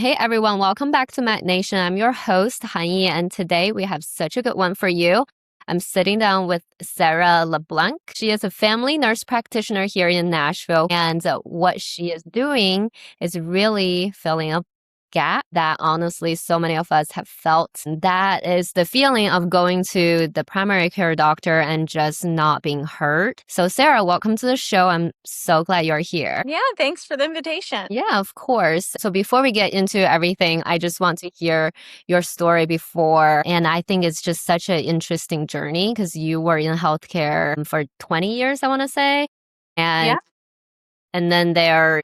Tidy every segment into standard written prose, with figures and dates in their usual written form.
Hey everyone, welcome back to Mac Nation. I'm your host, Hanyi, and today we have such a good one for you. I'm sitting down with Sara LeBlanc. She is a family nurse practitioner here in Nashville, and what she is doing is really filling a gap that honestly so many of us have felt. That is the feeling of going to the primary care doctor and just not being heard. So, Sara, welcome to the show. I'm so glad you're here. Yeah, thanks for the invitation. Yeah, of course. So before we get into everything, I just want to hear your story before. And I think it's just such an interesting journey because you were in healthcare for 20 years, I want to say. Yeah. And and then there are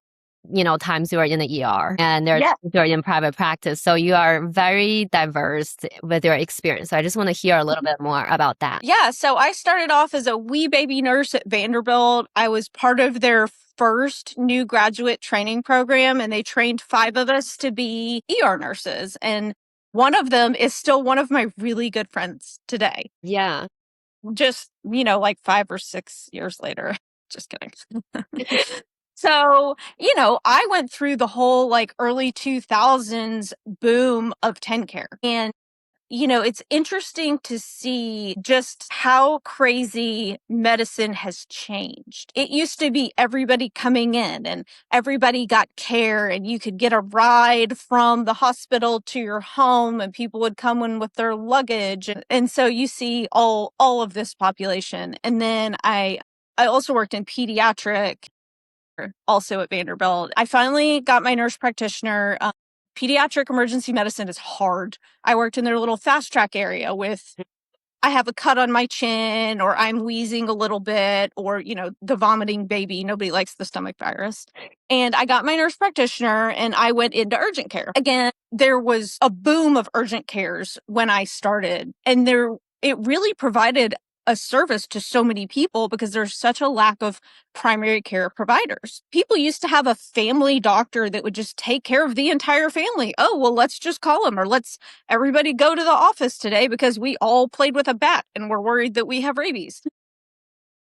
times you are in the ER and there are Yeah. times you are in private practice. So you are very diverse with your experience. So I just want to hear a little bit more about that. Yeah. So I started off as a wee baby nurse at Vanderbilt. I was part of their first new graduate training program, and they trained 5 of us to be ER nurses. And one of them is still one of my really good friends today, Yeah. just, like 5 or 6 years later. Just kidding. So, I went through the whole like early 2000s boom of 10 care. And it's interesting to see just how crazy medicine has changed. It used to be everybody coming in and everybody got care, and you could get a ride from the hospital to your home, and people would come in with their luggage. And so you see all of this population. And then I also worked in pediatric also at Vanderbilt. I finally got my nurse practitioner. Pediatric emergency medicine is hard. I worked in their little fast track area with I have a cut on my chin, or I'm wheezing a little bit, or, the vomiting baby. Nobody likes the stomach virus. And I got my nurse practitioner and I went into urgent care. Again, there was a boom of urgent cares when I started, and it really provided a service to so many people because there's such a lack of primary care providers. People used to have a family doctor that would just take care of the entire family. Oh, well, let's just call him, or let's everybody go to the office today because we all played with a bat and we're worried that we have rabies.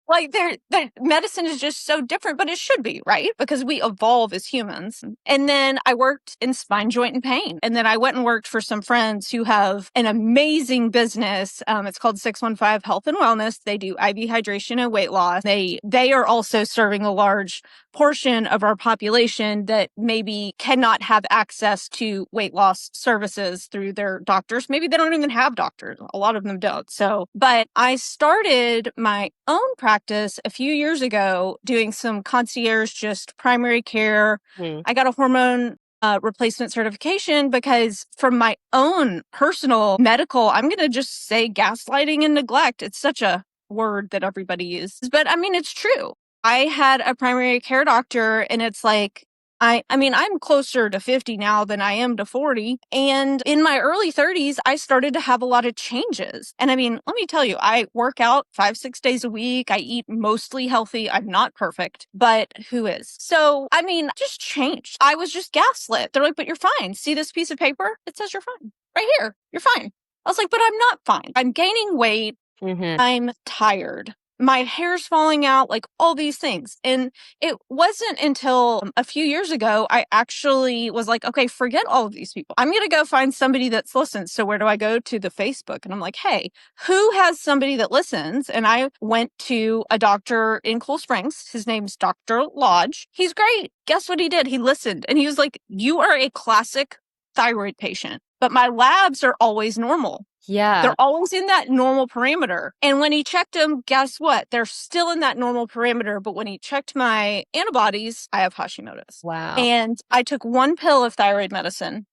Like the medicine is just so different, but it should be, right? Because we evolve as humans. And then I worked in spine, joint, and pain. And then I went and worked for some friends who have an amazing business. It's called 615 Health and Wellness. They do IV hydration and weight loss. They are also serving a large portion of our population that maybe cannot have access to weight loss services through their doctors. Maybe they don't even have doctors. A lot of them don't. So, but I started my own practice a few years ago doing some concierge, just primary care. I got a hormone replacement certification because from my own personal medical, I'm going to just say gaslighting and neglect. It's such a word that everybody uses, but I mean, it's true. I had a primary care doctor, and it's like, I mean, I'm closer to 50 now than I am to 40. And in my early 30s, I started to have a lot of changes. And I mean, let me tell you, I work out 5, 6 days a week. I eat mostly healthy. I'm not perfect, but who is? So, I mean, just changed. I was just gaslit. They're like, but you're fine. See this piece of paper? It says you're fine. Right here. You're fine. I was like, but I'm not fine. I'm gaining weight. I'm tired. My hair's falling out, like all these things. And it wasn't until a few years ago, I actually was like, okay, forget all of these people. I'm going to go find somebody that's listens. So where do I go? To the Facebook. And I'm like, hey, who has somebody that listens? And I went to a doctor in Cool Springs. His name's Dr. Lodge. He's great. Guess what he did? He listened, and he was like, you are a classic thyroid patient, but my labs are always normal. Yeah. They're always in that normal parameter. And when he checked them, guess what? They're still in that normal parameter. But when he checked my antibodies, I have Hashimoto's. Wow. And I took one pill of thyroid medicine.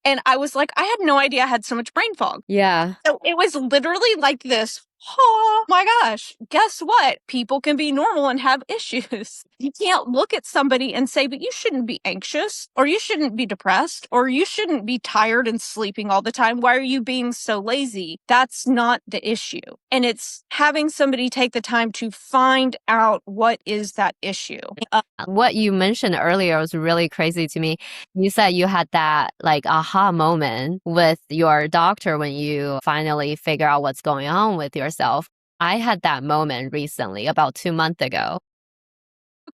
And I was like, I had no idea I had so much brain fog. Yeah. So it was literally like this. Oh my gosh. Guess what? People can be normal and have issues. You can't look at somebody and say, but you shouldn't be anxious, or you shouldn't be depressed, or you shouldn't be tired and sleeping all the time. Why are you being so lazy? That's not the issue. And it's having somebody take the time to find out what is that issue. What you mentioned earlier was really crazy to me. You said you had that like aha moment with your doctor when you finally figure out what's going on with yourself. I had that moment recently, about 2 months ago.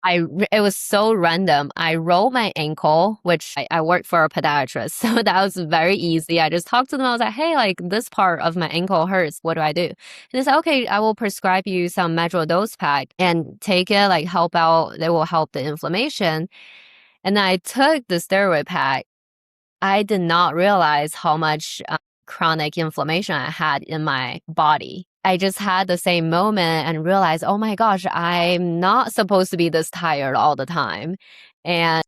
It was so random. I rolled my ankle, which I worked for a podiatrist, so that was very easy. I just talked to them. I was like, "Hey, like this part of my ankle hurts. What do I do?" And they said, "Okay, I will prescribe you some dose pack and take it. Like help out. They will help the inflammation." And I took the steroid pack. I did not realize how much chronic inflammation I had in my body. I just had the same moment and realized, oh my gosh, I'm not supposed to be this tired all the time. And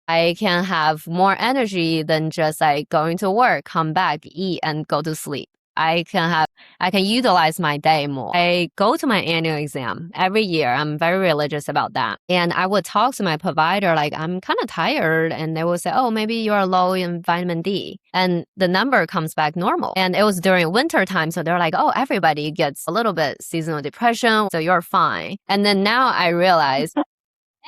I can have more energy than just like going to work, come back, eat, and go to sleep. I can utilize my day more. I go to my annual exam every year. I'm very religious about that. And I would talk to my provider, like, I'm kind of tired. And they will say, oh, maybe you're low in vitamin D. And the number comes back normal. And it was during winter time. So they're like, oh, everybody gets a little bit seasonal depression. So you're fine. And then now I realize,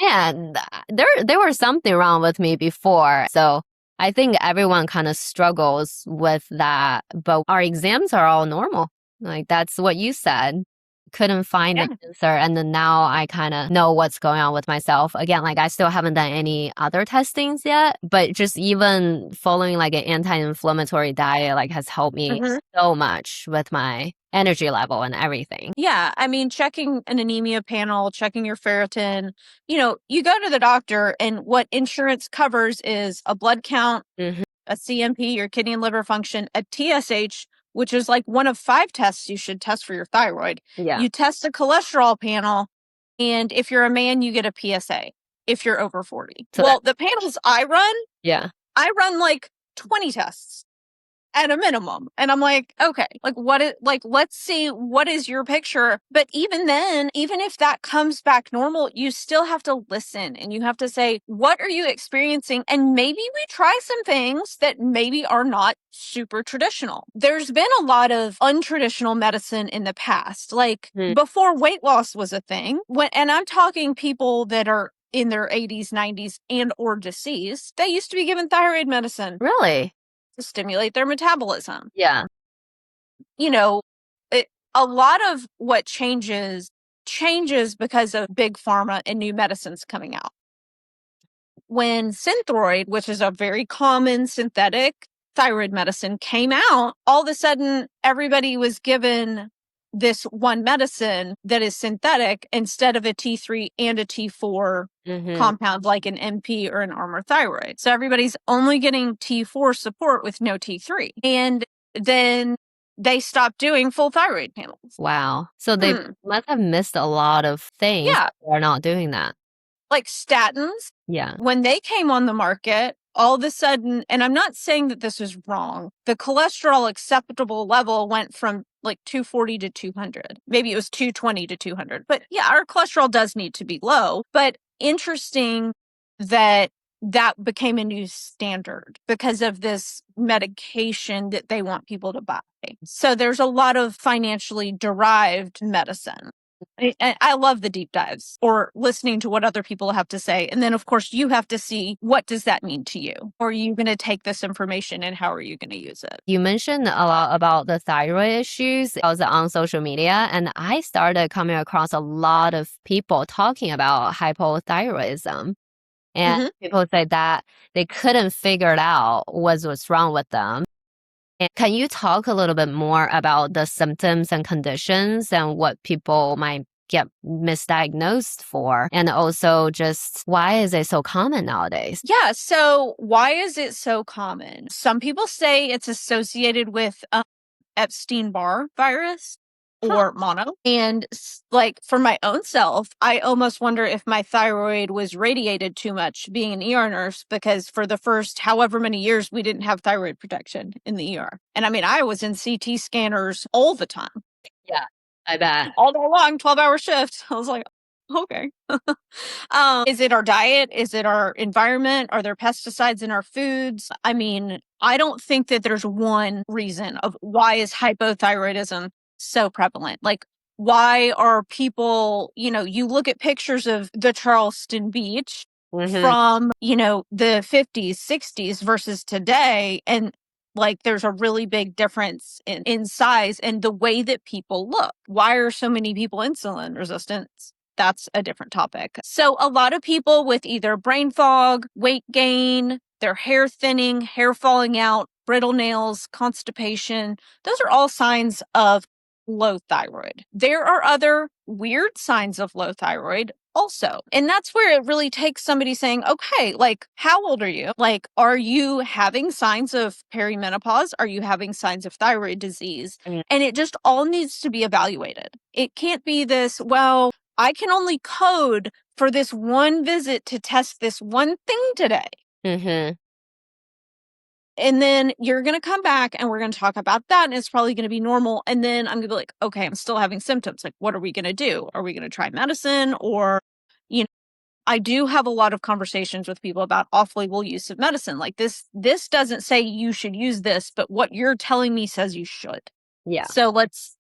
and there was something wrong with me before. So I think everyone kind of struggles with that, but our exams are all normal. Like that's what you said. Couldn't find Yeah. the cancer. And then now I kind of know what's going on with myself. Again, like I still haven't done any other testings yet, but just even following like an anti-inflammatory diet like has helped me so much with my energy level and everything. Yeah, I mean, checking an anemia panel, checking your ferritin, you go to the doctor and what insurance covers is a blood count, Hmm. a CMP, your kidney and liver function, a TSH, which is like one of 5 tests you should test for your thyroid. Yeah. You test a cholesterol panel, and if you're a man, you get a PSA if you're over 40. So Well, the panels yeah. I run like 20 tests at a minimum. And I'm like, okay, like let's see what is your picture. But even then, even if that comes back normal, you still have to listen and you have to say, what are you experiencing? And maybe we try some things that maybe are not super traditional. There's been a lot of untraditional medicine in the past, like before weight loss was a thing. And I'm talking people that are in their 80s, 90s, and or deceased, they used to be given thyroid medicine Really? to stimulate their metabolism. Yeah. You know, a lot of what changes because of big pharma and new medicines coming out. When Synthroid, which is a very common synthetic thyroid medicine, came out, all of a sudden everybody was given this one medicine that is synthetic instead of a T3 and a T4 compound like an MP or an Armour thyroid. So everybody's only getting T4 support with no T3. And then they stopped doing full thyroid panels. Wow. So they must have missed a lot of things. Yeah. They're not doing that. Like statins. Yeah. When they came on the market, all of a sudden, and I'm not saying that this is wrong, the cholesterol acceptable level went from like 240 to 200. Maybe it was 220 to 200. But yeah, our cholesterol does need to be low. But interesting that that became a new standard because of this medication that they want people to buy. So there's a lot of financially derived medicine. I love the deep dives or listening to what other people have to say. And then, of course, you have to see what does that mean to you? Or are you going to take this information and how are you going to use it? You mentioned a lot about the thyroid issues. I was on social media and I started coming across a lot of people talking about hypothyroidism. And people say that they couldn't figure it out what was wrong with them. And can you talk a little bit more about the symptoms and conditions and what people might get misdiagnosed for? And also just why is it so common nowadays? Yeah. So why is it so common? Some people say it's associated with Epstein-Barr virus or mono. And like for my own self, I almost wonder if my thyroid was radiated too much being an ER nurse because for the first however many years, we didn't have thyroid protection in the ER. And I mean, I was in CT scanners all the time. Yeah, I bet. All day long, 12-hour shift. I was like, okay. Is it our diet? Is it our environment? Are there pesticides in our foods? I mean, I don't think that there's one reason of why is hypothyroidism so prevalent. Like, why are people, you look at pictures of the Charleston Beach from, the 50s, 60s versus today, and like there's a really big difference in size and the way that people look. Why are so many people insulin resistant? that's a different topic. So a lot of people with either brain fog, weight gain, their hair thinning, hair falling out, brittle nails, constipation, those are all signs of low thyroid. There are other weird signs of low thyroid also. And that's where it really takes somebody saying, okay, like, how old are you? Like, are you having signs of perimenopause? Are you having signs of thyroid disease? And it just all needs to be evaluated. It can't be this, well, I can only code for this one visit to test this one thing today. Mm-hmm. And then you're going to come back and we're going to talk about that. And it's probably going to be normal. And then I'm going to be like, okay, I'm still having symptoms. Like, what are we going to do? Are we going to try medicine? Or, I do have a lot of conversations with people about off-label use of medicine. Like this doesn't say you should use this, but what you're telling me says you should. Yeah. So let's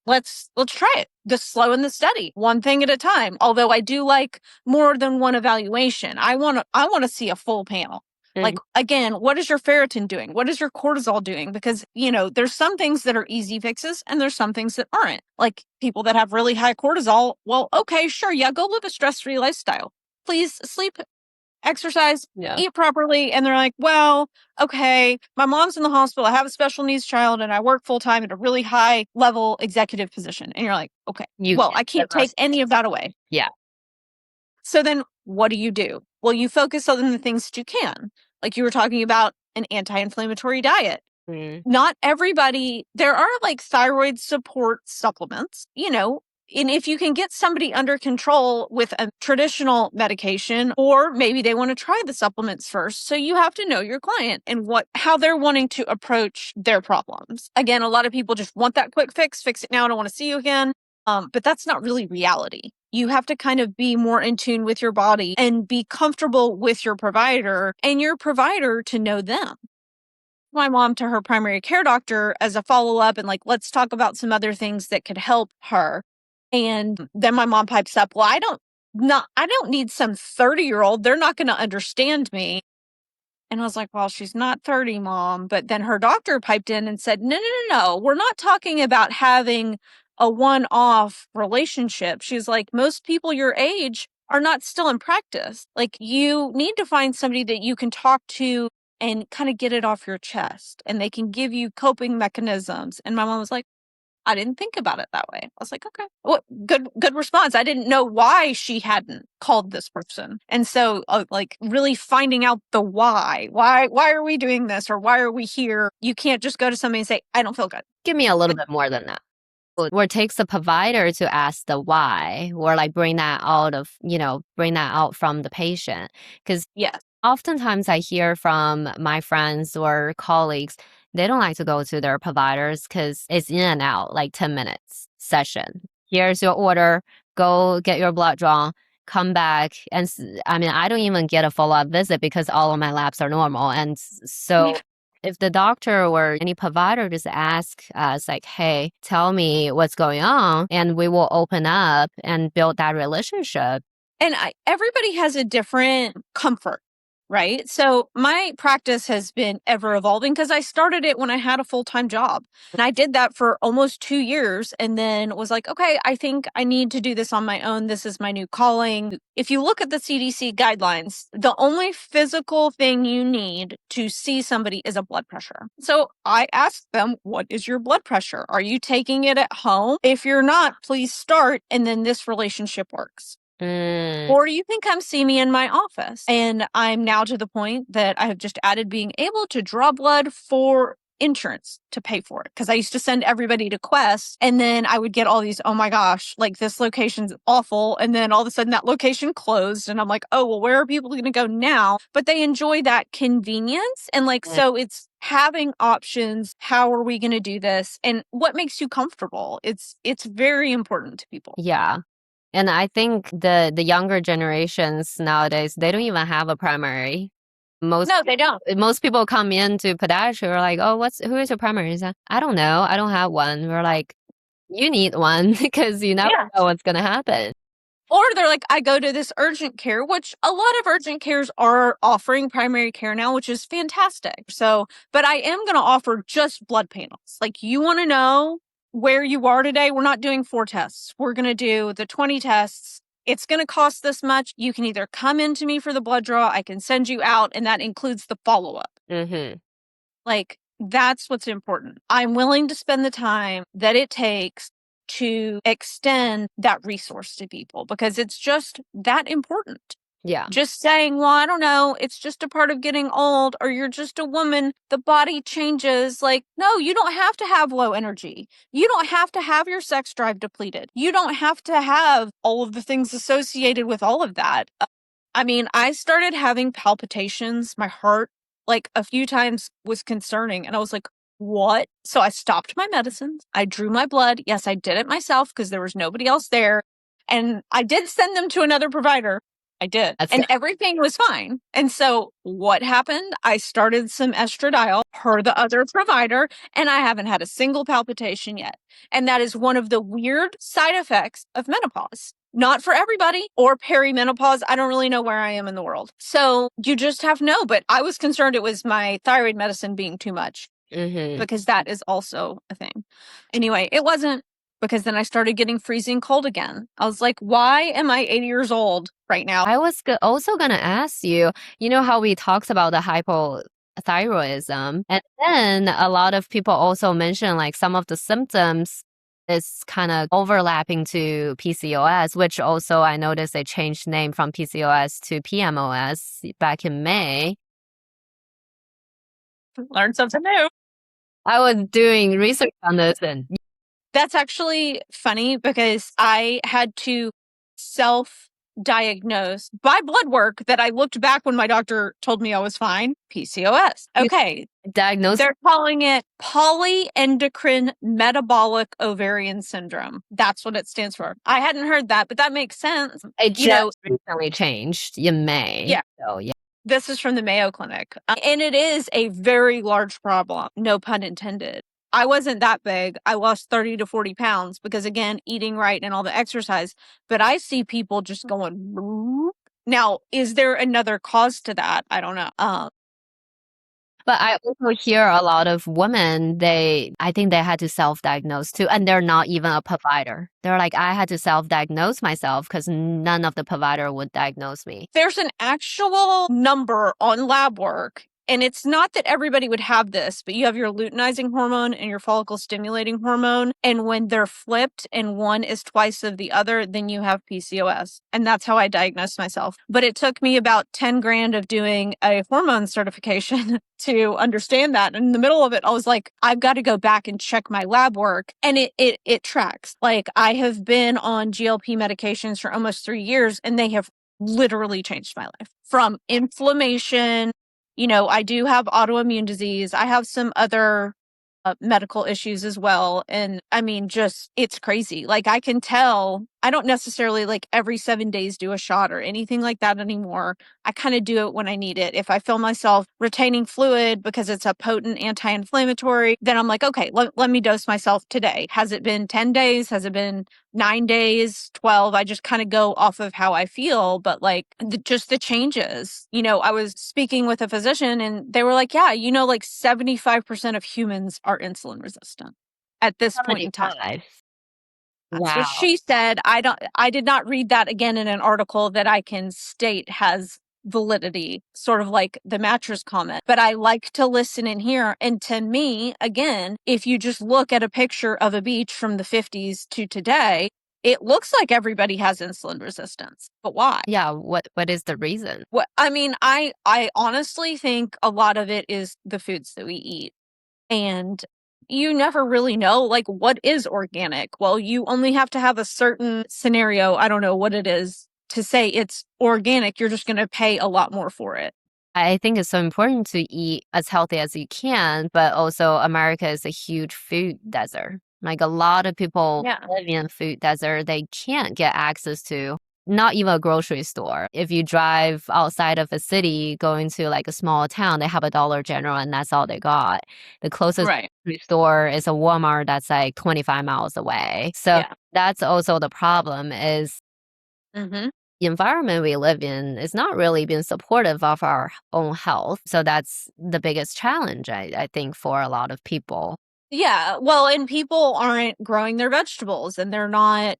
try it. The slow and the steady, one thing at a time. Although I do like more than one evaluation. I want to see a full panel. Like, again, what is your ferritin doing? What is your cortisol doing? Because, there's some things that are easy fixes and there's some things that aren't. Like people that have really high cortisol, well, okay, sure, yeah, go live a stress-free lifestyle. Please sleep, exercise, eat properly. And they're like, well, okay, my mom's in the hospital. I have a special needs child and I work full time at a really high level executive position. And you're like, okay, I can't take any of that away. Yeah. So then what do? Well, you focus on the things that you can. Like you were talking about an anti-inflammatory diet. Not everybody, there are like thyroid support supplements, and if you can get somebody under control with a traditional medication, or maybe they want to try the supplements first. So you have to know your client and how they're wanting to approach their problems. Again, a lot of people just want that quick fix it now. I don't want to see you again. But that's not really reality. You have to kind of be more in tune with your body and be comfortable with your provider and your provider to know them. My mom to her primary care doctor as a follow-up and like, let's talk about some other things that could help her. And then my mom pipes up, well, I don't need some 30-year-old. They're not going to understand me. And I was like, well, she's not 30, Mom. But then her doctor piped in and said, no. We're not talking about having a one-off relationship. She's like, most people your age are not still in practice. Like, you need to find somebody that you can talk to and kind of get it off your chest. And they can give you coping mechanisms. And my mom was like, I didn't think about it that way. I was like, okay, well, good response. I didn't know why she hadn't called this person. And so like really finding out the why are we doing this? Or why are we here? You can't just go to somebody and say, I don't feel good. Give me a little bit more than that. Where it takes the provider to ask the why, or like bring that out from the patient. Because oftentimes I hear from my friends or colleagues, they don't like to go to their providers because it's in and out, like 10 minutes session. Here's your order. Go get your blood drawn. Come back. And I don't even get a follow-up visit because all of my labs are normal. And so if the doctor or any provider just ask us like, hey, tell me what's going on, and we will open up and build that relationship. And everybody has a different comfort. Right. So my practice has been ever evolving because I started it when I had a full-time job. And I did that for almost 2 years and then was like, okay, I think I need to do this on my own. This is my new calling. If you look at the CDC guidelines, the only physical thing you need to see somebody is a blood pressure. So I asked them, what is your blood pressure? Are you taking it at home? If you're not, please start. And then this relationship works. Or do you think come see me in my office? And I'm now to the point that I have just added being able to draw blood for insurance to pay for it. Because I used to send everybody to Quest and then I would get all these, oh my gosh, like this location's awful. And then all of a sudden that location closed. And I'm like, oh, well, where are people going to go now? But they enjoy that convenience. And like, so it's having options. How are we going to do this? And what makes you comfortable? It's very important to people. Yeah. And I think the younger generations nowadays, they don't even have a primary. No, they don't. Most people come into podiatry are like, oh, who is your primary? He's like, I don't know. I don't have one. We're like, you need one because you never know what's going to happen. Or they're like, I go to this urgent care, which a lot of urgent cares are offering primary care now, which is fantastic. So, but I am going to offer just blood panels. Like, you want to know where you are today? We're not doing 4 tests. We're going to do the 20 tests it's going to cost this much. You can either come into me for the blood draw, I can send you out, and that includes the follow-up. Like, that's what's important. I'm willing to spend the time that it takes to extend that resource to people because it's just that important. Yeah. Just saying, well, I don't know, it's just a part of getting old, or you're just a woman, the body changes. Like, no, you don't have to have low energy. You don't have to have your sex drive depleted. You don't have to have all of the things associated with all of that. I mean, I started having palpitations. My heart, like a few times, was concerning. And I was like, what? So I stopped my medicines. I drew my blood. Yes, I did it myself because there was nobody else there. And I did send them to another provider. I did. That's And good. everything was fine. And so what happened? I started some estradiol per the other provider, and I haven't had a single palpitation yet. And that is one of the weird side effects of menopause. Not for everybody, or perimenopause. I don't really know where I am in the world. So you just have to know. But I was concerned it was my thyroid medicine being too much because that is also a thing. Anyway, it wasn't, because then I started getting freezing cold again. I was like, why am I 80 years old right now? I was also going to ask you, you know how we talked about the hypothyroidism, and then a lot of people also mention like some of the symptoms is kind of overlapping to PCOS, which also I noticed they changed name from PCOS to PMOS back in May. Learn something new. I was doing research on this and That's actually funny because I had to self-diagnose by blood work that I looked back when my doctor told me I was fine. PCOS. Okay. diagnosed. They're calling it polyendocrine metabolic ovarian syndrome. That's what it stands for. I hadn't heard that, but that makes sense. It just recently changed in May. Yeah. So yeah. This is from the Mayo Clinic. And it is a very large problem, no pun intended. I wasn't that big. I lost 30 to 40 pounds because, again, eating right and all the exercise. But I see people just going, "Boop." Now, is there another cause to that? I don't know. But I also hear a lot of women, I think they had to self-diagnose too, and they're not even a provider. They're like, I had to self-diagnose myself because none of the provider would diagnose me. There's an actual number on lab work. And it's not that everybody would have this, but you have your luteinizing hormone and your follicle stimulating hormone. And when they're flipped and one is twice of the other, then you have PCOS. And that's how I diagnosed myself. But it took me about 10 grand of doing a hormone certification to understand that. And in the middle of it, I was like, I've got to go back and check my lab work. And it tracks. Like, I have been on GLP medications for almost 3 years, and they have literally changed my life from inflammation. You know, I do have autoimmune disease. I have some other medical issues as well. And I mean, just, it's crazy. Like, I can tell, I don't necessarily like every 7 days do a shot or anything like that anymore. I kind of do it when I need it. If I feel myself retaining fluid because it's a potent anti-inflammatory, then I'm like, okay, let me dose myself today. Has it been 10 days? Has it been 9 days, 12? I just kind of go off of how I feel. But like, just the changes, you know, I was speaking with a physician and they were like, yeah, you know, like 75% of humans are insulin resistant at this point in time. 75. That's Wow. what she said. I did not read that again in an article that I can state has validity, sort of like the mattress comment. But I like to listen and hear. And to me, again, if you just look at a picture of a beach from the 50s to today, it looks like everybody has insulin resistance. But why? Yeah, what is the reason? What I mean, I honestly think a lot of it is the foods that we eat. And you never really know, like, what is organic. Well, you only have to have a certain scenario, I don't know what it is, to say it's organic. You're just going to pay a lot more for it. I think it's so important to eat as healthy as you can, but also America is a huge food desert. Like a lot of people live in a food desert. They can't get access to not even a grocery store. If you drive outside of a city, going to like a small town, they have a Dollar General and that's all they got. The closest grocery store is a Walmart that's like 25 miles away. So that's also the problem is the environment we live in is not really being supportive of our own health. So that's the biggest challenge, I think, for a lot of people. Yeah. Well, and people aren't growing their vegetables and they're not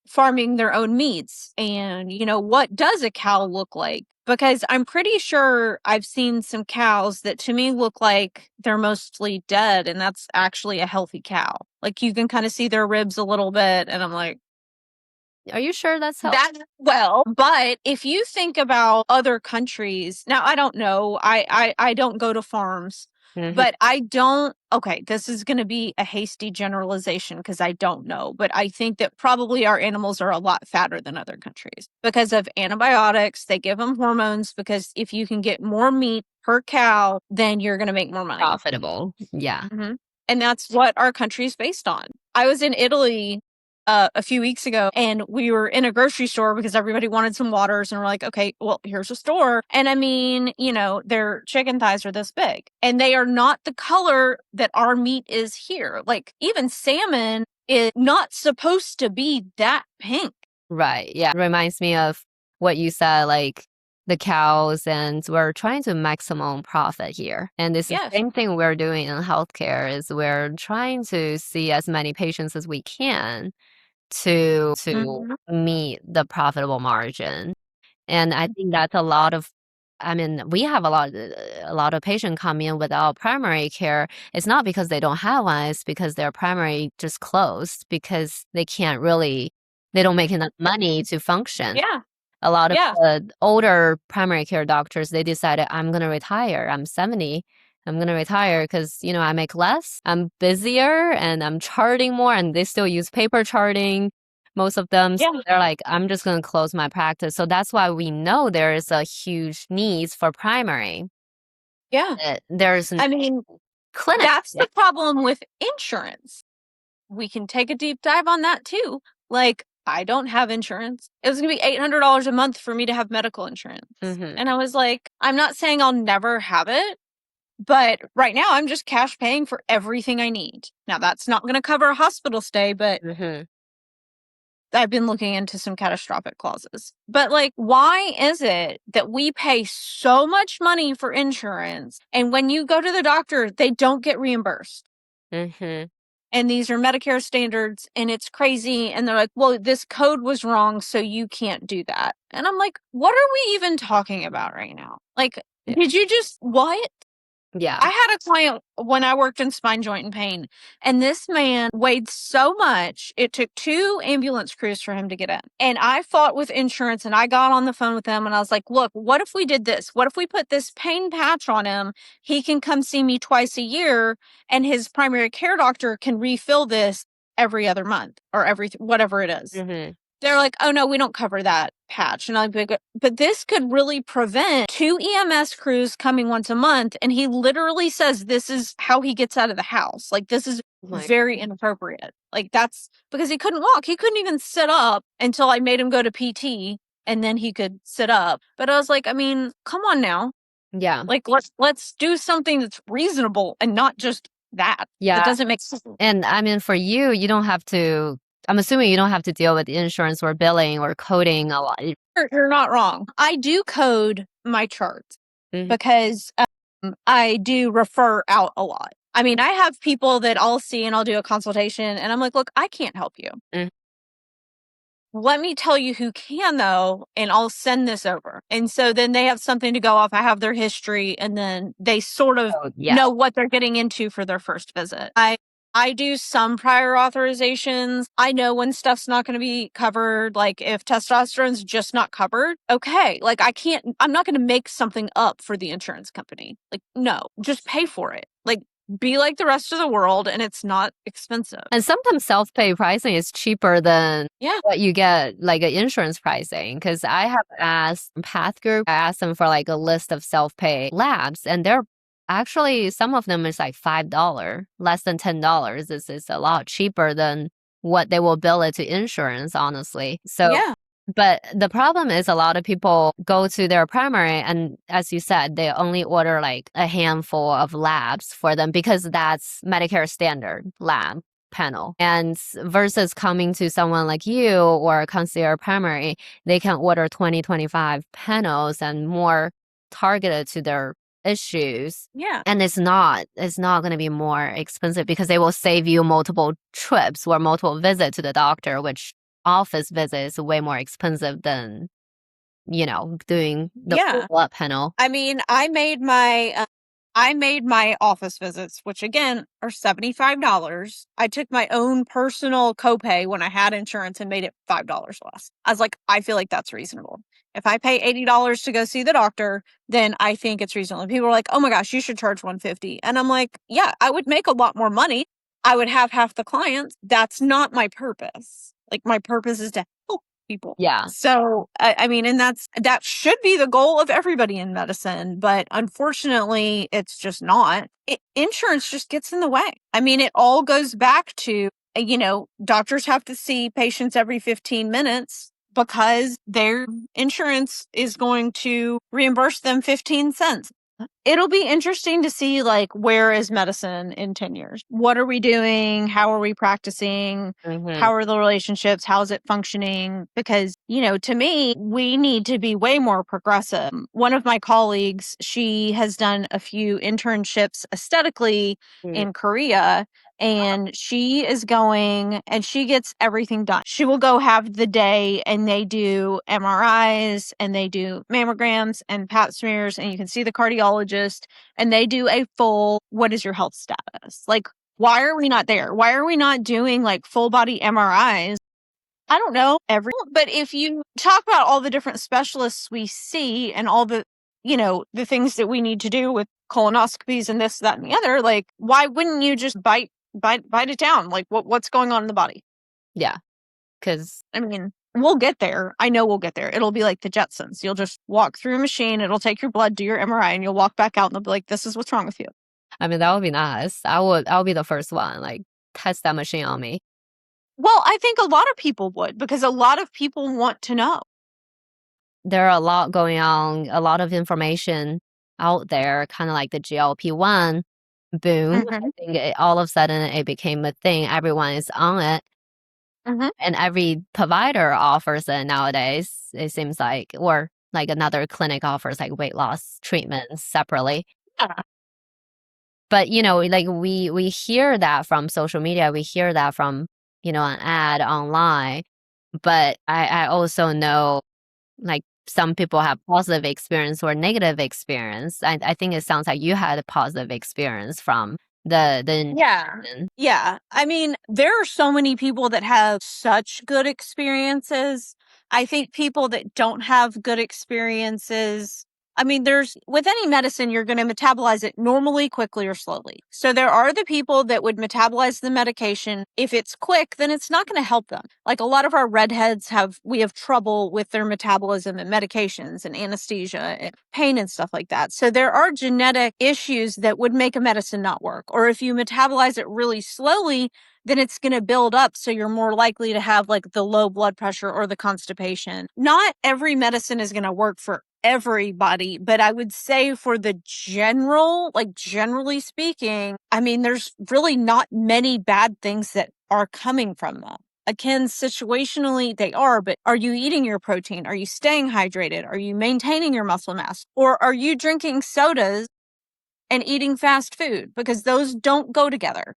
farming their own meats. And, what does a cow look like? Because I'm pretty sure I've seen some cows that to me look like they're mostly dead, and that's actually a healthy cow. Like you can kind of see their ribs a little bit, and I'm like, Are you sure that's healthy? but if you think about other countries, now I don't know, I don't go to farms, but I don't. Okay, this is going to be a hasty generalization because I don't know, but I think that probably our animals are a lot fatter than other countries because of antibiotics. They give them hormones because if you can get more meat per cow, then you're going to make more money. Profitable. Yeah. Mhm. And that's what our country is based on. I was in Italy a few weeks ago, and we were in a grocery store because everybody wanted some waters, and we're like, okay, well, here's a store. And I mean, their chicken thighs are this big, and they are not the color that our meat is here. Like even salmon is not supposed to be that pink. Right. Yeah. Reminds me of what you said, like the cows, and we're trying to maximum profit here. And it's the Yes. same thing we're doing in healthcare is we're trying to see as many patients as we can to Mhm. meet the profitable margin. And I think that's I mean, we have a lot of patients come in without primary care. It's not because they don't have one, it's because their primary just closed because they don't make enough money to function. Yeah. A lot of Yeah. the older primary care doctors, they decided, I'm going to retire. I'm 70. I'm going to retire because, I make less, I'm busier, and I'm charting more, and they still use paper charting, most of them. So Yeah. they're like, I'm just going to close my practice. So that's why we know there is a huge need for primary. Yeah. There's I mean, clinic. that's the problem with insurance. We can take a deep dive on that too. Like, I don't have insurance. It was going to be $800 a month for me to have medical insurance. Mm-hmm. And I was like, I'm not saying I'll never have it, but right now I'm just cash paying for everything I need. Now, that's not going to cover a hospital stay, but Mm-hmm. I've been looking into some catastrophic clauses. But like, why is it that we pay so much money for insurance and when you go to the doctor, they don't get reimbursed? Mm-hmm. And these are Medicare standards and it's crazy. And they're like, well, this code was wrong, so you can't do that. And I'm like, what are we even talking about right now? Like, Yeah. did you just what? Yeah. I had a client when I worked in spine, joint, and pain, and this man weighed so much, it took 2 ambulance crews for him to get in. And I fought with insurance, and I got on the phone with them, and I was like, look, what if we did this? What if we put this pain patch on him? He can come see me twice a year, and his primary care doctor can refill this every other month or whatever it is. Mm-hmm. They're like, oh no, we don't cover that patch. And I'm like, but this could really prevent 2 EMS crews coming once a month. And he literally says this is how he gets out of the house. Like, this is very inappropriate. Like, that's because he couldn't walk. He couldn't even sit up until I made him go to PT, and then he could sit up. But I was like, I mean, come on now. Yeah. Like, let's do something that's reasonable and not just that. Yeah. That doesn't make sense. And I mean, for you don't have to, I'm assuming you don't have to deal with insurance or billing or coding a lot. You're not wrong. I do code my charts because I do refer out a lot. I mean, I have people that I'll see and I'll do a consultation and I'm like, look, I can't help you. Mhm. Let me tell you who can though, and I'll send this over. And so then they have something to go off. I have their history and then they sort of know what they're getting into for their first visit. I do some prior authorizations. I know when stuff's not going to be covered. Like if testosterone's just not covered, okay. Like I'm not going to make something up for the insurance company. Like, no, just pay for it. Like, be like the rest of the world, and it's not expensive. And sometimes self-pay pricing is cheaper than Yeah. what you get like an insurance pricing. Because I have asked Path Group, I asked them for like a list of self-pay labs, and they're actually, some of them is like $5, less than $10. This is a lot cheaper than what they will bill it to insurance, honestly. So Yeah. but the problem is a lot of people go to their primary and, as you said, they only order like a handful of labs for them because that's Medicare standard lab panel. And versus coming to someone like you or a concierge primary, they can order 20, 25 panels and more targeted to their issues. Yeah. And it's not going to be more expensive because they will save you multiple trips or multiple visits to the doctor, which office visit is way more expensive than, doing the full Yeah. blood panel. I mean, I made my office visits, which again are $75. I took my own personal copay when I had insurance and made it $5 less. I was like, I feel like that's reasonable. If I pay $80 to go see the doctor, then I think it's reasonable. And people are like, oh my gosh, you should charge $150. And I'm like, yeah, I would make a lot more money. I would have half the clients. That's not my purpose. Like, my purpose is to help people. Yeah. So, I mean, and that should be the goal of everybody in medicine, but unfortunately, it's just not. Insurance just gets in the way. I mean, it all goes back to, doctors have to see patients every 15 minutes because their insurance is going to reimburse them 15 cents. It'll be interesting to see, like, where is medicine in 10 years? What are we doing? How are we practicing? How are the relationships? How's it functioning? Because, to me, we need to be way more progressive. One of my colleagues, she has done a few internships aesthetically in Korea, and she is going and she gets everything done. She will go have the day and they do MRIs and they do mammograms and pap smears, and you can see the cardiologist and they do a full, what is your health status? Like, why are we not there? Why are we not doing like full body MRIs? I don't know but if you talk about all the different specialists we see and all the, the things that we need to do with colonoscopies and this, that, and the other, like, why wouldn't you just bite it down? Like, what's going on in the body? Yeah. Because, I mean, we'll get there. I know we'll get there. It'll be like the Jetsons. You'll just walk through a machine. It'll take your blood, do your MRI, and you'll walk back out and they'll be like, this is what's wrong with you. I mean, that would be nice. I'll be the first one, like, test that machine on me. Well, I think a lot of people would, because a lot of people want to know. There are a lot going on, a lot of information out there, kind of like the GLP-1 boom. I think all of a sudden it became a thing. Everyone is on it. And every provider offers it nowadays, it seems like, or like another clinic offers like weight loss treatments separately. Yeah. But, like we hear that from social media, we hear that from, an ad online. But I also know, like, some people have positive experience or negative experience. I think it sounds like you had a positive experience from the Yeah. I mean, there are so many people that have such good experiences. I think people that don't have good experiences, I mean, with any medicine, you're going to metabolize it normally, quickly, or slowly. So there are the people that would metabolize the medication. If it's quick, then it's not going to help them. Like, a lot of our redheads we have trouble with their metabolism and medications and anesthesia and pain and stuff like that. So there are genetic issues that would make a medicine not work. Or if you metabolize it really slowly, then it's going to build up. So you're more likely to have like the low blood pressure or the constipation. Not every medicine is going to work for everybody, but I would say for the generally speaking, I mean, there's really not many bad things that are coming from them. Again, situationally, they are, but are you eating your protein? Are you staying hydrated? Are you maintaining your muscle mass? Or are you drinking sodas and eating fast food? Because those don't go together.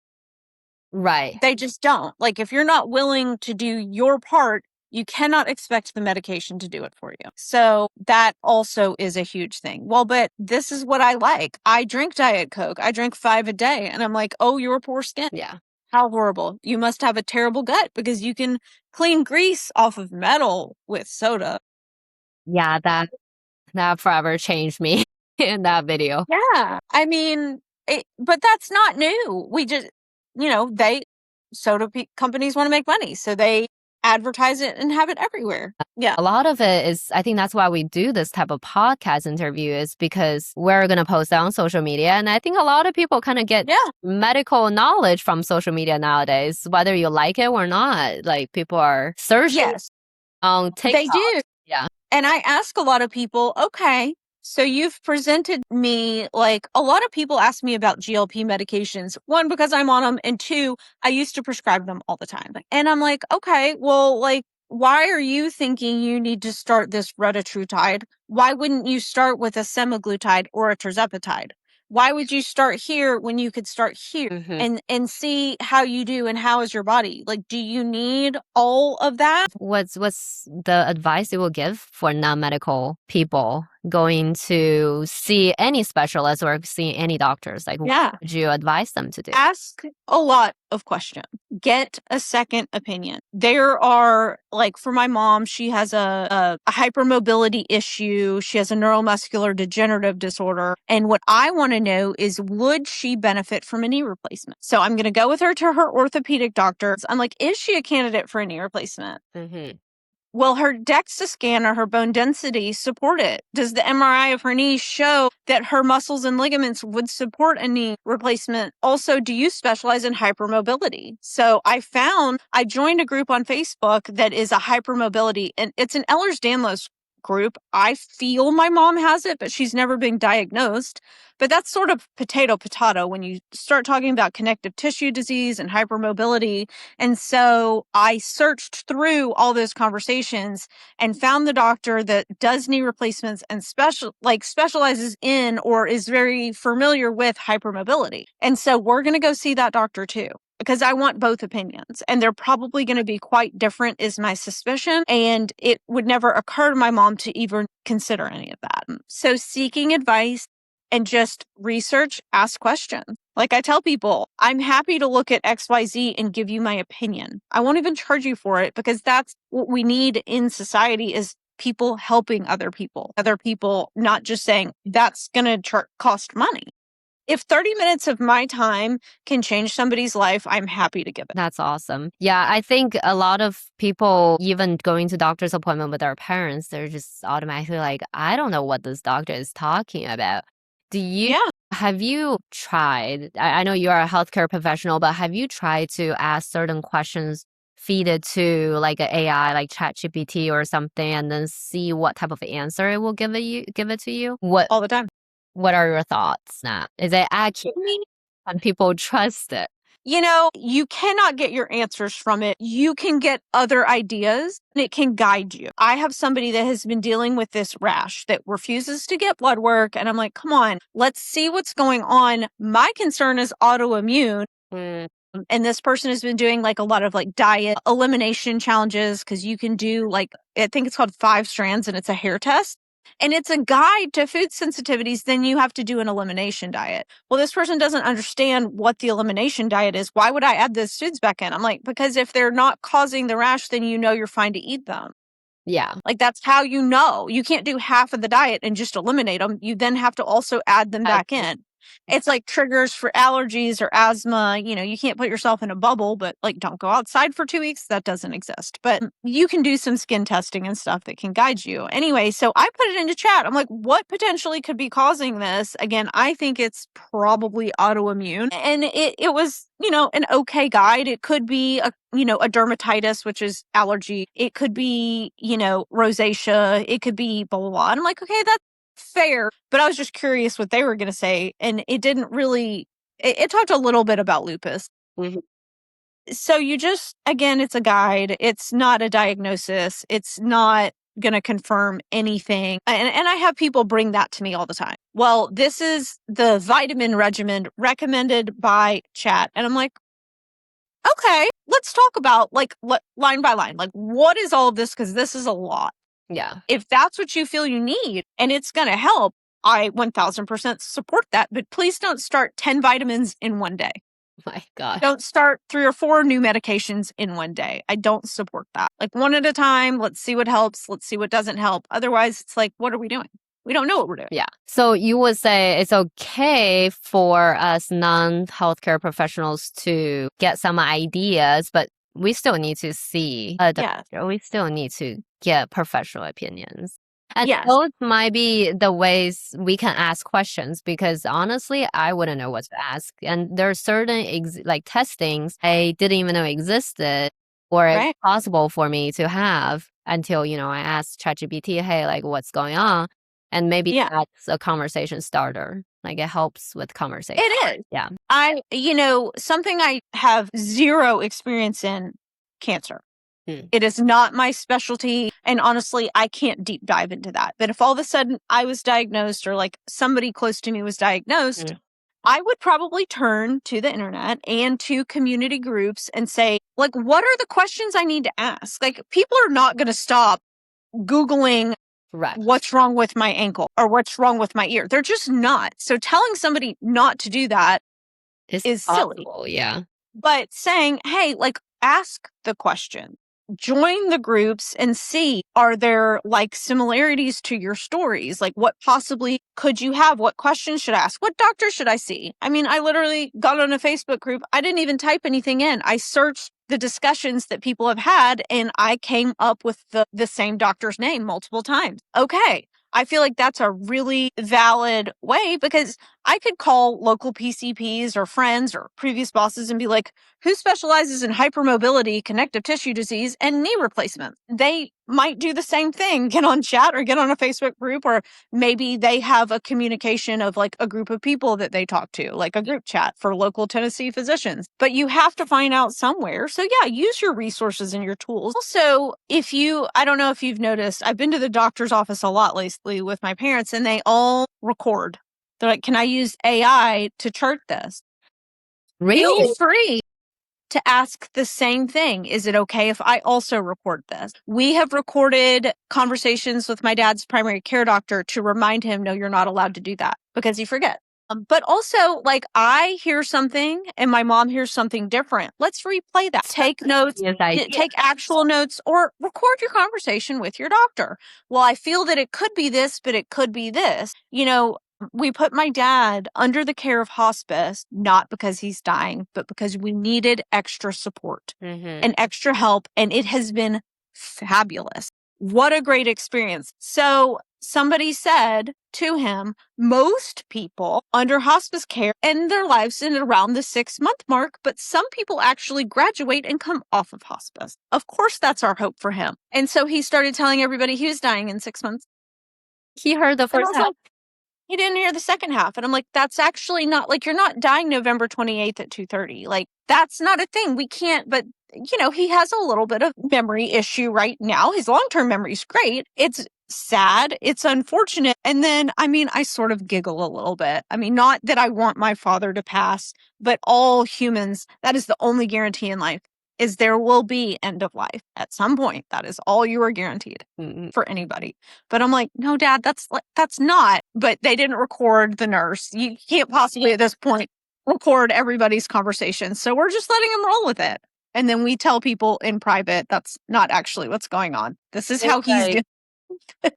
Right. They just don't. Like, if you're not willing to do your part, you cannot expect the medication to do it for you. So that also is a huge thing. Well, but this is what I like. I drink Diet Coke. I drink 5 a day. And I'm like, oh, your poor skin. Yeah. How horrible. You must have a terrible gut because you can clean grease off of metal with soda. Yeah, that forever changed me in that video. Yeah. I mean, but that's not new. We just, soda companies want to make money. So they advertise it and have it everywhere. Yeah. A lot of it is, I think that's why we do this type of podcast interview, is because we're going to post it on social media. And I think a lot of people kind of get medical knowledge from social media nowadays, whether you like it or not. Like, people are searching on TikTok. They do. Yeah. And I ask a lot of people, okay, so you've presented me, like, a lot of people ask me about GLP medications. 1, because I'm on them. And 2, I used to prescribe them all the time. And I'm like, okay, well, like, why are you thinking you need to start this retatrutide? Why wouldn't you start with a semaglutide or a tirzepatide? why would you start here when you could start here and see how you do and how is your body? Like, do you need all of that? What's the advice you will give for non-medical people going to see any specialist or see any doctors? Like, Yeah. what would you advise them to do? Ask a lot of questions. Get a second opinion. There are, like, for my mom, she has a hypermobility issue. She has a neuromuscular degenerative disorder. And what I want to know is, would she benefit from a knee replacement? So I'm going to go with her to her orthopedic doctor. I'm like, is she a candidate for a knee replacement? Well, her DEXA scan or her bone density support it. Does the MRI of her knee show that her muscles and ligaments would support a knee replacement? Also, do you specialize in hypermobility? So I joined a group on Facebook that is a hypermobility, and it's an Ehlers-Danlos group. I feel my mom has it, but she's never been diagnosed. But that's sort of potato when you start talking about connective tissue disease and hypermobility. And so I searched through all those conversations and found the doctor that does knee replacements and specializes in or is very familiar with hypermobility. And so we're going to go see that doctor too, because I want both opinions, and they're probably going to be quite different is my suspicion. And it would never occur to my mom to even consider any of that. So seeking advice and just research, ask questions. Like I tell people, I'm happy to look at XYZ and give you my opinion. I won't even charge you for it, because that's what we need in society, is people helping other people not just saying that's going to cost money. If 30 minutes of my time can change somebody's life, I'm happy to give it. That's awesome. Yeah, I think a lot of people, even going to doctor's appointment with their parents, they're just automatically like, I don't know what this doctor is talking about. Have you tried, I know you are a healthcare professional, but have you tried to ask certain questions, feed it to like an AI, like ChatGPT or something, and then see what type of answer it will give it to you? All the time. What are your thoughts now? Is it accurate and people trust it? You cannot get your answers from it. You can get other ideas and it can guide you. I have somebody that has been dealing with this rash that refuses to get blood work. And I'm like, come on, let's see what's going on. My concern is autoimmune. And this person has been doing like a lot of like diet elimination challenges, because you can do like, I think it's called 5 strands, and it's a hair test. And it's a guide to food sensitivities. Then you have to do an elimination diet. Well, this person doesn't understand what the elimination diet is. Why would I add those foods back in? I'm like, because if they're not causing the rash, then you're fine to eat them. Yeah. Like, that's how you know. You can't do half of the diet and just eliminate them. You then have to also add them back in. It's like triggers for allergies or asthma. You can't put yourself in a bubble, but like, don't go outside for 2 weeks. That doesn't exist. But you can do some skin testing and stuff that can guide you. Anyway, so I put it into chat. I'm like, what potentially could be causing this? Again, I think it's probably autoimmune. And it was, an okay guide. It could be a dermatitis, which is allergy. It could be, rosacea. It could be blah, blah, blah. And I'm like, okay, that's fair. But I was just curious what they were going to say. And it didn't really, it talked a little bit about lupus. So again, it's a guide. It's not a diagnosis. It's not going to confirm anything. And I have people bring that to me all the time. Well, this is the vitamin regimen recommended by chat. And I'm like, okay, let's talk about like line by line, like what is all of this? Because this is a lot. Yeah. If that's what you feel you need and it's going to help, I 1000% support that. But please don't start 10 vitamins in one day. My God. Don't start 3 or 4 new medications in one day. I don't support that. Like, one at a time. Let's see what helps. Let's see what doesn't help. Otherwise, it's like, what are we doing? We don't know what we're doing. Yeah. So you would say it's okay for us non-healthcare professionals to get some ideas, but we still need to see a doctor. We still need to get professional opinions. And those might be the ways we can ask questions, because honestly, I wouldn't know what to ask. And there are certain testings I didn't even know existed or it's possible for me to have until, I asked ChatGPT, hey, like, what's going on? And maybe that's a conversation starter. Like, it helps with conversation. It is. Yeah. Something I have zero experience in: cancer. It is not my specialty. And honestly, I can't deep dive into that. But if all of a sudden I was diagnosed, or like somebody close to me was diagnosed, I would probably turn to the internet and to community groups and say, like, what are the questions I need to ask? Like, people are not going to stop Googling Right. what's wrong with my ankle or what's wrong with my ear. They're just not. So telling somebody not to do that It's is silly. possible, yeah. But saying, hey, like, ask the question, join the groups and see, are there like similarities to your stories? Like, what possibly could you have? What questions should I ask? What doctor should I see? I mean, I literally got on a Facebook group. I didn't even type anything in. I searched the discussions that people have had and I came up with the same doctor's name multiple times. Okay. I feel like that's a really valid way because I could call local PCPs or friends or previous bosses and be like, who specializes in hypermobility, connective tissue disease, and knee replacement? They might do the same thing, get on chat or get on a Facebook group, or maybe they have a communication of like a group of people that they talk to, like a group chat for local Tennessee physicians. But you have to find out somewhere. So yeah, use your resources and your tools. Also, I don't know if you've noticed, I've been to the doctor's office a lot lately with my parents and they all record. They're like, can I use AI to chart this? Really? Feel free to ask the same thing. Is it okay if I also record this? We have recorded conversations with my dad's primary care doctor to remind him, no, you're not allowed to do that because he forgets. But also, like, I hear something and my mom hears something different. Let's replay that. Take notes, Yes, idea. take actual notes, or record your conversation with your doctor. Well, I feel that it could be this, but it could be this. You know, we put my dad under the care of hospice, not because he's dying, but because we needed extra support and extra help. And it has been fabulous. What a great experience. So somebody said to him, most people under hospice care end their lives in around the 6-month mark, but some people actually graduate and come off of hospice. Of course, that's our hope for him. And so he started telling everybody he was dying in 6 months. He heard the And I first was half. like, he didn't hear the second half. And I'm like, that's actually not like, you're not dying November 28th at 2:30. Like, that's not a thing. We can't, but you know, he has a little bit of memory issue right now. His long-term memory is great. It's sad. It's unfortunate. And then, I mean, I sort of giggle a little bit. I mean, not that I want my father to pass, but all humans, that is the only guarantee in life is there will be end of life at some point. That is all you are guaranteed for anybody. But I'm like, no, Dad, that's not. But they didn't record the nurse. You can't possibly at this point record everybody's conversation. So we're just letting them roll with it. And then we tell people in private that's not actually what's going on. This is how he's doing.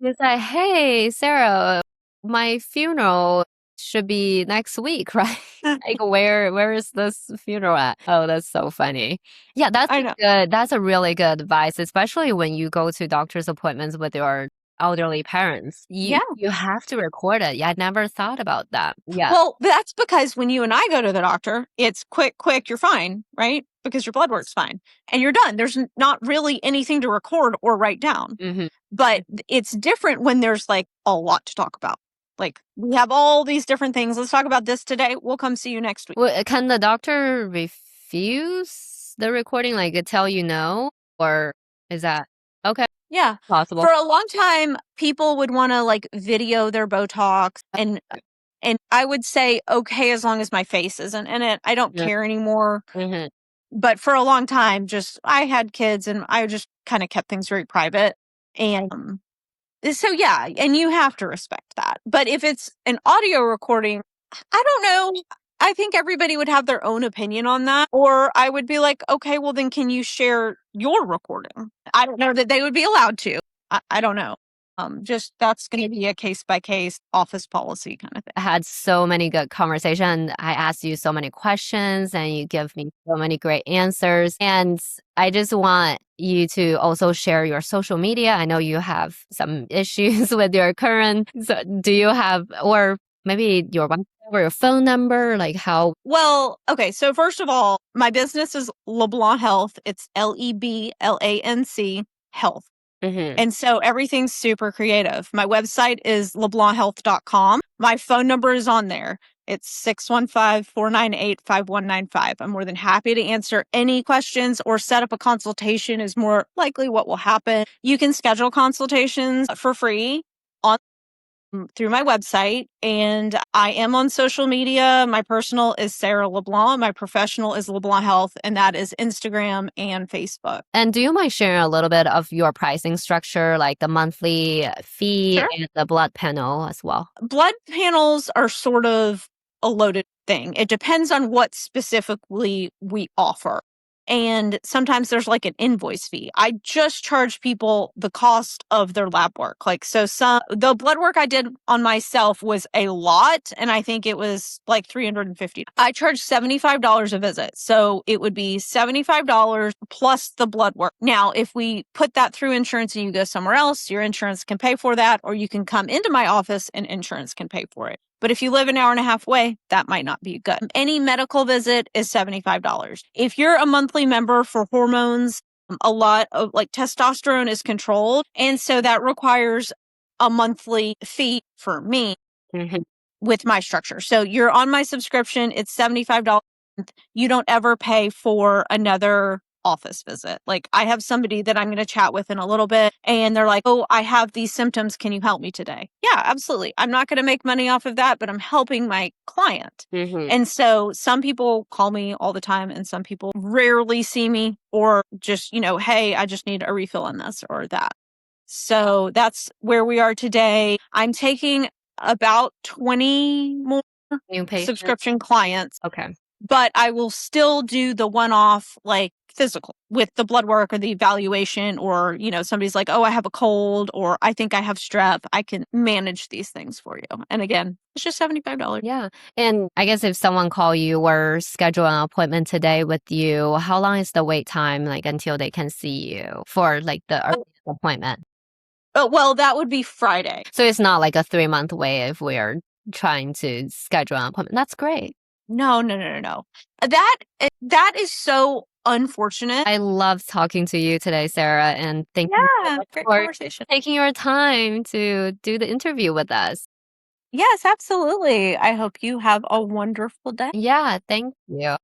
He's like, hey, Sarah, my funeral should be next week, right? Like, where is this funeral at? Oh, that's so funny. Yeah, I know. that's a really good advice, especially when you go to doctor's appointments with your elderly parents. Yeah. You have to record it. Yeah, I never thought about that. Yeah. Well, that's because when you and I go to the doctor, it's quick, you're fine, right? Because your blood work's fine and you're done. There's not really anything to record or write down. But it's different when there's like a lot to talk about. Like, we have all these different things. Let's talk about this today. We'll come see you next week. Well, can the doctor refuse the recording, like tell you no? Or is that okay? Yeah. Possible. For a long time, people would want to like video their Botox and I would say, okay, as long as my face isn't in it. I don't care anymore. But for a long time, just I had kids and I just kind of kept things very private. And so, yeah, and you have to respect that. But if it's an audio recording, I don't know. I think everybody would have their own opinion on that. Or I would be like, okay, well, then can you share your recording? I don't know that they would be allowed to. I don't know. Just that's going to be a case by case office policy kind of thing. I had so many good conversations. I asked you so many questions and you give me so many great answers. And I just want you to also share your social media. I know you have some issues with your current. So do you have, or maybe your website or your phone number? Like how? Well, okay. So first of all, my business is LeBlanc Health. It's LeBlanc Health. And so everything's super creative. My website is leblanchealth.com. My phone number is on there. It's 615-498-5195. I'm more than happy to answer any questions or set up a consultation is more likely what will happen. You can schedule consultations for free on through my website, and I am on social media. My personal is Sara LeBlanc. My professional is LeBlanc Health, and that is Instagram and Facebook. And do you mind sharing a little bit of your pricing structure, like the monthly fee Sure. and the blood panel as well? Blood panels are sort of a loaded thing. It depends on what specifically we offer. And sometimes there's like an invoice fee. I just charge people the cost of their lab work. Like, so the blood work I did on myself was a lot. And I think it was like $350. I charge $75 a visit. So it would be $75 plus the blood work. Now, if we put that through insurance and you go somewhere else, your insurance can pay for that, or you can come into my office and insurance can pay for it. But if you live an hour and a half away, that might not be good. Any medical visit is $75. If you're a monthly member for hormones, a lot of like testosterone is controlled. And so that requires a monthly fee for me with my structure. So you're on my subscription, it's $75. You don't ever pay for another office visit. Like, I have somebody that I'm going to chat with in a little bit, and they're like, "Oh, I have these symptoms. Can you help me today?" Yeah, absolutely. I'm not going to make money off of that, but I'm helping my client. And so some people call me all the time, and some people rarely see me, or just, hey, I just need a refill on this or that. So that's where we are today. I'm taking about 20 more New patient. subscription clients, Okay. but I will still do the one-off, like, physical with the blood work or the evaluation, or, somebody's like, "Oh, I have a cold," or "I think I have strep." I can manage these things for you. And again, it's just $75. Yeah. And I guess if someone call you or schedule an appointment today with you, how long is the wait time, like, until they can see you for like the earliest appointment? Oh, well, that would be Friday. So it's not like a 3-month wait if we're trying to schedule an appointment. That's great. No. That is so unfortunate. I love talking to you today, Sara, and thank you so Yeah, much great for conversation. taking your time to do the interview with us. Yes, absolutely. I hope you have a wonderful day. Yeah, thank you.